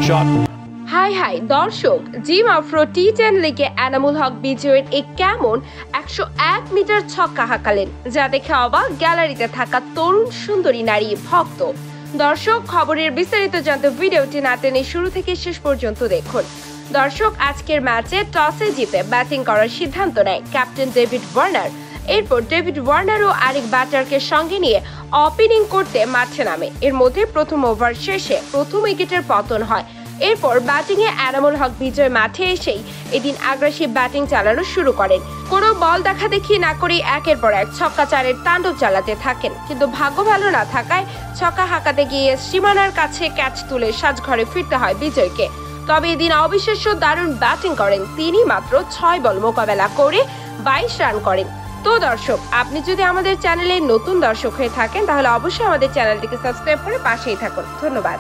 shot. High high দর্শক, gym Afro টি10 লিগে এনামুল হক বিজয়ের এই কেমন 101 মিটার ছক্কা হাঁকালেন, যা দেখে অবাক গ্যালারিতে থাকা তরুণ সুন্দরী নারী ভক্ত। দর্শক, খবরের বিস্তারিত জানতে ভিডিওটি না টেনে শুরু থেকে শেষ পর্যন্ত দেখুন। দর্শক, আজকের ম্যাচে টসে জিতে ব্যাটিং করার সিদ্ধান্ত নেয় ক্যাপ্টেন ডেভিড ওয়ার্নার। এরপর ডেভিড ওয়ার্নার ও আরেক ব্যাটারকে সঙ্গে নিয়ে ওপেনিং করতে মাঠে নামে। এর মধ্যে প্রথম ওভার শেষে প্রথম উইকেটের পতন হয়। এরপর ব্যাটিংয়ে এনামুল হক বিজয় মাঠে এসেই এদিন আগ্রাসী ব্যাটিং চালানো শুরু করেন। কোনো বল দেখাদেখি না করেই একের পর এক ছক্কা চারের তাণ্ডব চালাতে থাকেন, কিন্তু ভাগ্য ভালো না থাকায় ছক্কা হাঁকাতে গিয়ে সীমানার কাছে ক্যাচ তুলে সাজঘরে ফিরতে হয় বিজয়কে। তবে এদিন অবিশ্বাস্য দারুণ ব্যাটিং করেন তিনি, মাত্র 6 বল মোকাবেলা করে 22 রান করেন। তো দর্শক, আপনি যদি আমাদের চ্যানেলে নতুন দর্শক হয়ে থাকেন তাহলে অবশ্যই আমাদের চ্যানেলটিকে সাবস্ক্রাইব করে পাশেই থাকুন। ধন্যবাদ।